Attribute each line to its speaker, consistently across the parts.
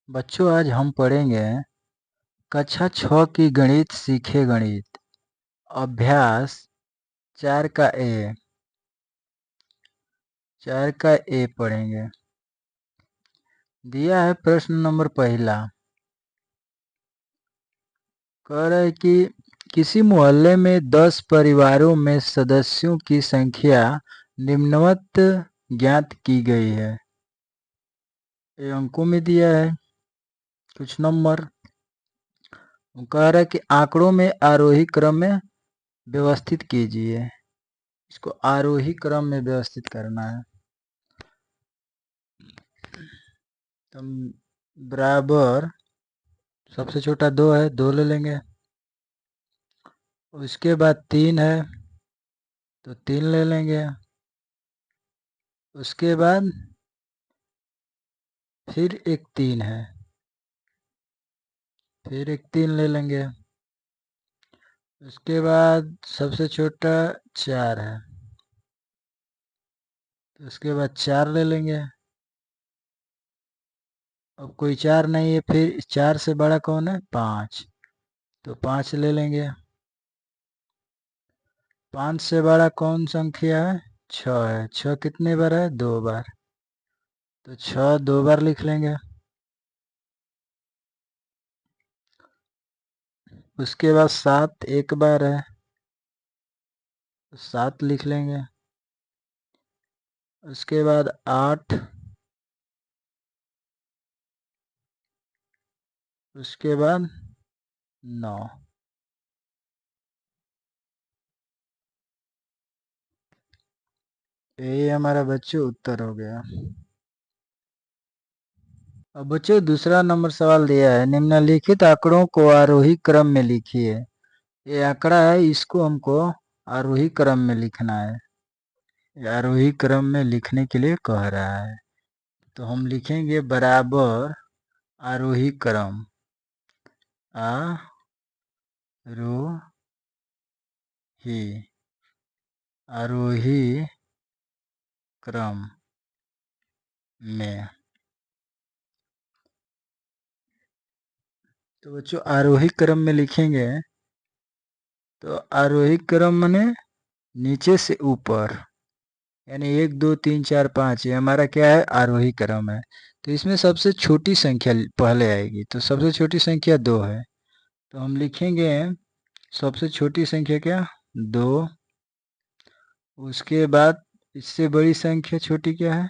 Speaker 1: बच्चों, आज हम पढ़ेंगे कक्षा 6 की गणित सीखे गणित अभ्यास 4 का ए पढ़ेंगे। दिया है प्रश्न नंबर पहला। कह रहा है कि किसी मोहल्ले में 10 परिवारों में सदस्यों की संख्या निम्नवत ज्ञात की गई है। ये अंकों में दिया है कुछ नंबर। कह रहा है कि आंकड़ों में आरोही क्रम में व्यवस्थित कीजिए। इसको आरोही क्रम में व्यवस्थित करना है। तो बराबर सबसे छोटा 2 है, 2 ले लेंगे। उसके बाद 3 है तो 3 ले लेंगे। उसके बाद फिर एक 3 है, फिर एक 3 ले लेंगे। उसके बाद सबसे छोटा 4 है तो उसके बाद 4 ले लेंगे। अब कोई 4 नहीं है, फिर 4 से बड़ा कौन है? 5, तो 5 ले लेंगे। 5 से बड़ा कौन संख्या है? 6 है। 6 कितने बार है? 2 बार, तो 6 2 बार लिख लेंगे। उसके बाद 7 एक बार है तो 7 लिख लेंगे। उसके बाद 8, उसके बाद 9। यही हमारा बच्चों उत्तर हो गया। अब बच्चों दूसरा नंबर सवाल दिया है, निम्नलिखित आंकड़ों को आरोही क्रम में लिखिए। ये आंकड़ा है, इसको हमको आरोही क्रम में लिखना है। ये आरोही क्रम में लिखने के लिए कह रहा है, तो हम लिखेंगे बराबर आरोही क्रम, आरोही क्रम में। तो बच्चों आरोही क्रम में लिखेंगे तो आरोही क्रम माने नीचे से ऊपर, यानी 1 2 3 4 5 ये हमारा क्या है? आरोही क्रम है। तो इसमें सबसे छोटी संख्या पहले आएगी, तो सबसे छोटी संख्या 2 है, तो हम लिखेंगे सबसे छोटी संख्या क्या? 2। उसके बाद इससे बड़ी संख्या छोटी क्या है?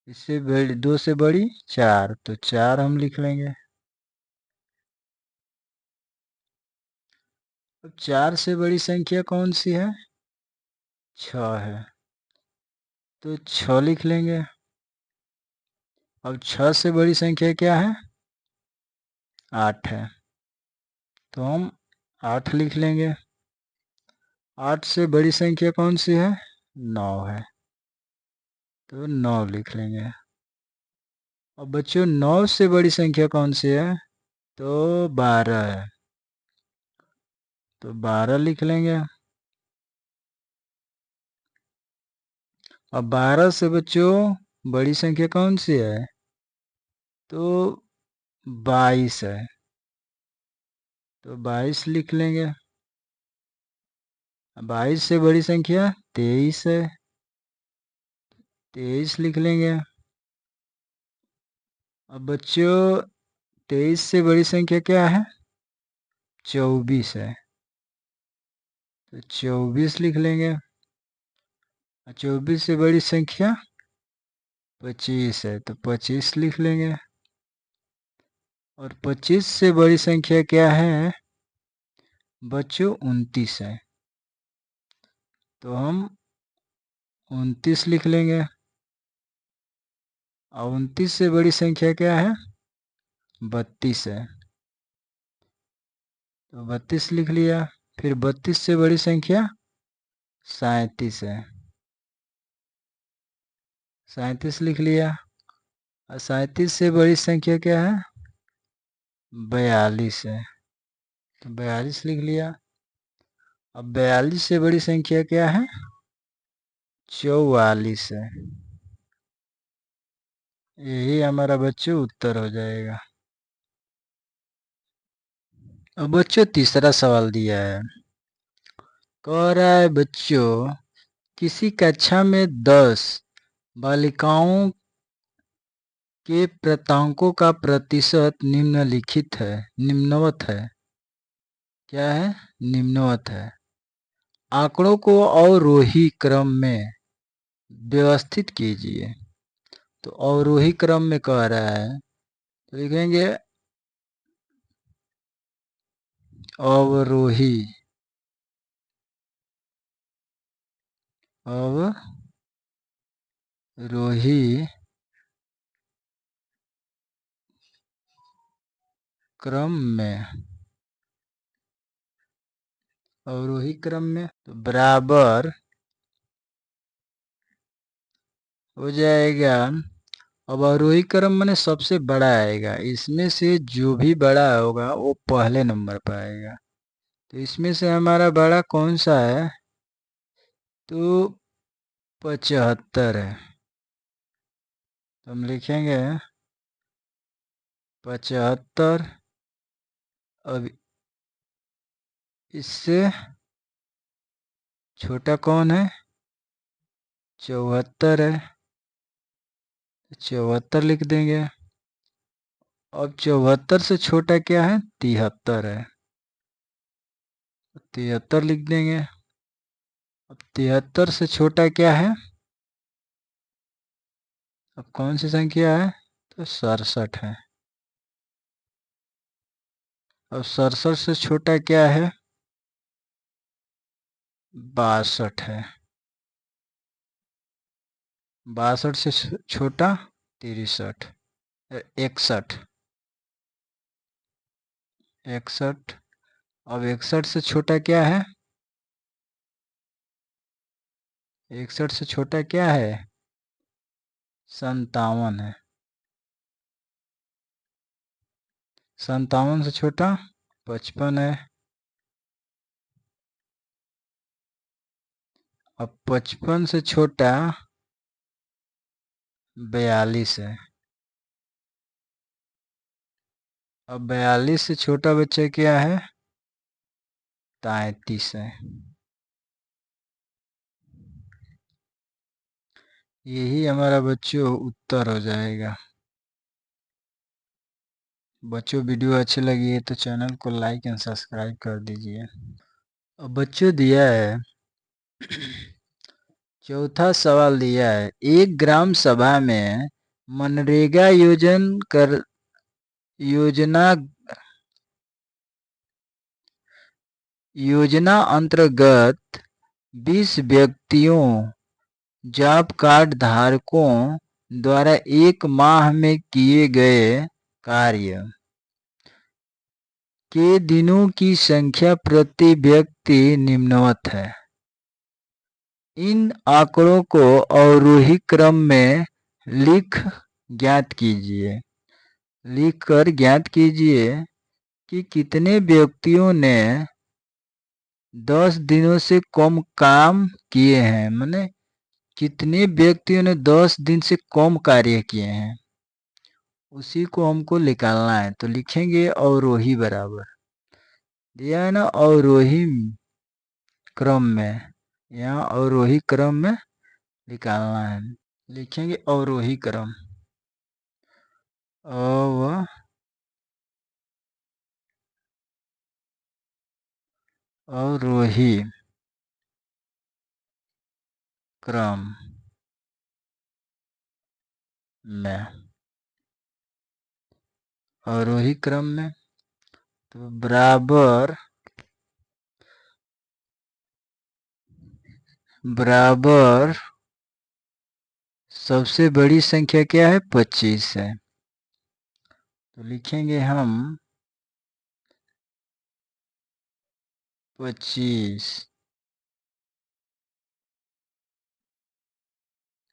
Speaker 1: इससे बड़ी 2 से बड़ी 4, तो 4 हम लिख लेंगे। अब 4 से बड़ी संख्या कौन सी है? 6 है, तो 6 लिख लेंगे। अब 6 से बड़ी संख्या क्या है? 8 है, तो हम 8 लिख लेंगे। 8 से बड़ी संख्या कौन सी है? 9 है, तो 9 लिख लेंगे। अब बच्चों 9 से बड़ी संख्या कौन सी है? तो 12 है, तो 12 लिख लेंगे। अब 12 से बच्चों बड़ी संख्या कौन सी है? तो 22 है, तो 22 लिख लेंगे। 22 से बड़ी संख्या 23 है, 23 लिख लेंगे। अब बच्चों 23 से बड़ी संख्या क्या है? 24 है, तो 24 लिख लेंगे। 24 से बड़ी संख्या 25 है, तो 25 लिख लेंगे। और 25 से बड़ी संख्या क्या है? बच्चों 29 है, तो हम 29 लिख लेंगे। और 29 से बड़ी संख्या क्या है? 32 है, तो 32 लिख लिया। फिर 32 से बड़ी संख्या 37 है, 37 लिख लिया। और 37 से बड़ी संख्या क्या है? 42 है, तो 42 लिख लिया। अब 42 से बड़ी संख्या क्या है? 44 है, यही हमारा बच्चों उत्तर हो जाएगा। अब बच्चों तीसरा सवाल दिया है, कह रहा है बच्चों किसी कक्षा में 10 बालिकाओं के प्राप्तांकों का प्रतिशत निम्नवत है। क्या है? निम्नवत है। आंकड़ों को अवरोही क्रम में व्यवस्थित कीजिए। तो अवरोही क्रम में कह रहा है तो लिखेंगे अवरोही क्रम में अवरोही क्रम में तो बराबर हो जाएगा। अब आरोही क्रम माने सबसे बड़ा आएगा, इसमें से जो भी बड़ा होगा वो पहले नंबर पर आएगा। तो इसमें से हमारा बड़ा कौन सा है? तो 75 है। तो हम लिखेंगे 75। अब इससे छोटा कौन है? 74 है। 74 लिख देंगे। अब 74 से छोटा क्या है? 73 है। 73 लिख देंगे। अब 73 से छोटा क्या है? अब कौन सी संख्या है? तो 67 है। अब 67 से छोटा क्या है? 62 है। 62 से छोटा 63, 61, 61। अब 61 से छोटा क्या है? 61 से छोटा क्या है? 57 है। 57 से छोटा 55 है। अब 55 से छोटा 42 है। अब 42 से छोटा बच्चा क्या है? 33 है। यही हमारा बच्चों उत्तर हो जाएगा। बच्चों वीडियो अच्छी लगी है तो चैनल को लाइक एंड सब्सक्राइब कर दीजिए। अब बच्चों दिया है चौथा सवाल दिया है, एक ग्राम सभा में मनरेगा योजना अंतर्गत 20 व्यक्तियों जॉब कार्ड धारकों द्वारा एक माह में किए गए कार्य के दिनों की संख्या प्रति व्यक्ति निम्नवत है। इन आंकड़ों को अवरोही क्रम में ज्ञात कीजिए। लिखकर ज्ञात कीजिए कि कितने व्यक्तियों ने 10 दिनों से कम काम किए हैं। माने कितने व्यक्तियों ने 10 दिन से कम कार्य किए हैं, उसी को हमको निकालना है। तो लिखेंगे अवरोही बराबर दिया है ना, अवरोही क्रम में, यहाँ अवरोही क्रम में निकालना है। लिखेंगे अवरोही क्रम, अवरोही क्रम में, अवरोही क्रम में तो बराबर सबसे बड़ी संख्या क्या है? 25 है। तो लिखेंगे हम 25।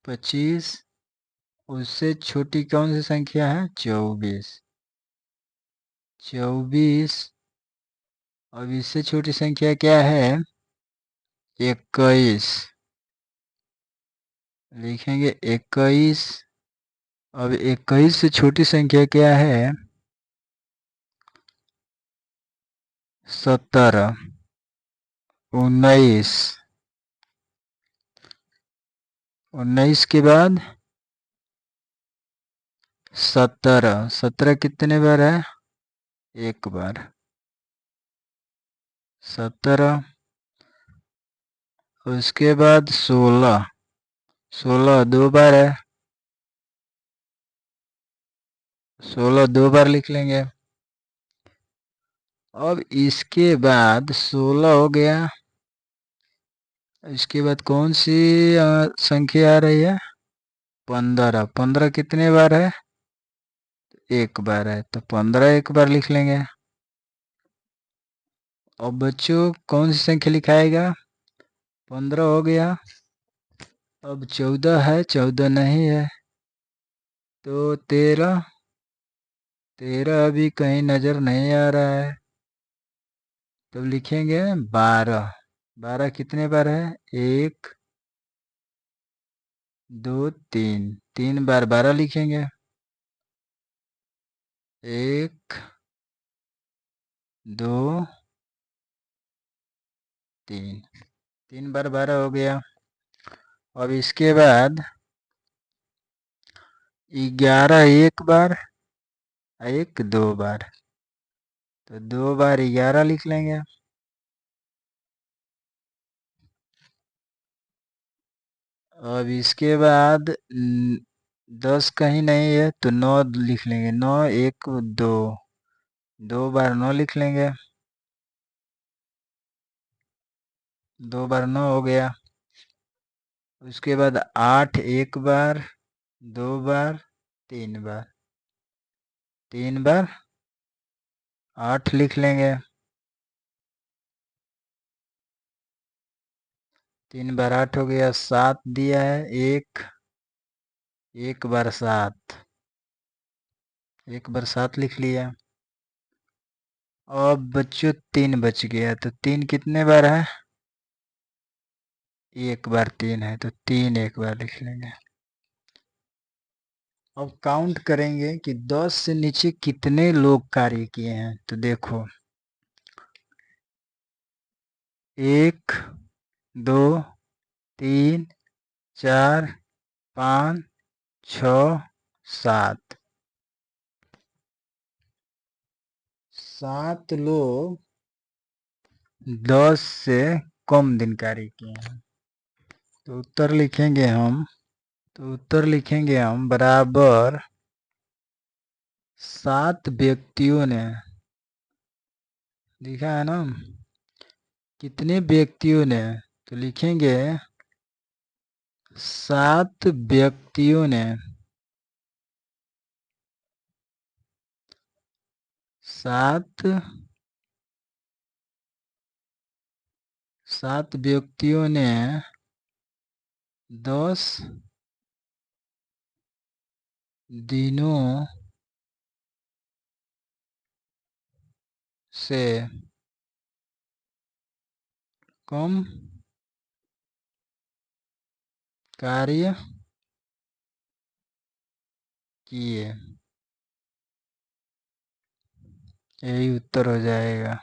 Speaker 1: 25 उससे छोटी कौन सी संख्या है? 24। 24 अब इससे छोटी संख्या क्या है? 21। लिखेंगे 21। अब 21 से छोटी संख्या क्या है? 17, 19, 19 के बाद 17, 17 कितने बार है? एक बार। 17, उसके बाद 16, 16 दो बार है, 16 दो बार लिख लेंगे। अब इसके बाद 16 हो गया, इसके बाद कौन सी संख्या आ रही है? 15, 15 कितने बार है? एक बार है, तो 15 एक बार लिख लेंगे। अब बच्चों कौन सी संख्या लिखाएगा? 15 हो गया। अब 14 है, 14 नहीं है, तो 13, 13 अभी कहीं नजर नहीं आ रहा है, तो लिखेंगे 12, 12 कितने बार है? एक, दो, तीन, तीन बार 12 लिखेंगे। एक, दो, तीन, तीन बार 12 हो गया। अब इसके बाद 11 एक बार, एक दो बार, तो दो बार 11 लिख लेंगे। अब इसके बाद 10 कहीं नहीं है, तो 9 लिख लेंगे। 9 एक दो, दो बार 9 लिख लेंगे। दो बार 9 हो गया। उसके बाद 8 एक बार, दो बार, तीन बार, तीन बार 8 लिख लेंगे। तीन बार 8 हो गया। 7 दिया है, एक, एक बार 7, एक बार 7 लिख लिया। अब बच्चों 3 बच गया, तो 3 कितने बार है? एक बार 3 है, तो 3 एक बार लिख लेंगे। अब काउंट करेंगे कि 10 से नीचे कितने लोग कार्य किए हैं, तो देखो 1, 2, 3, 4, 5, 6, 7, 7 लोग 10 से कम दिन कार्य किए हैं, तो उत्तर लिखेंगे हम, बराबर 7 व्यक्तियों ने, लिखा है ना, कितने व्यक्तियों ने, तो लिखेंगे 7 व्यक्तियों ने, 7, 7 व्यक्तियों ने 10 दिनों से कम कार्य किए, यही उत्तर हो जाएगा।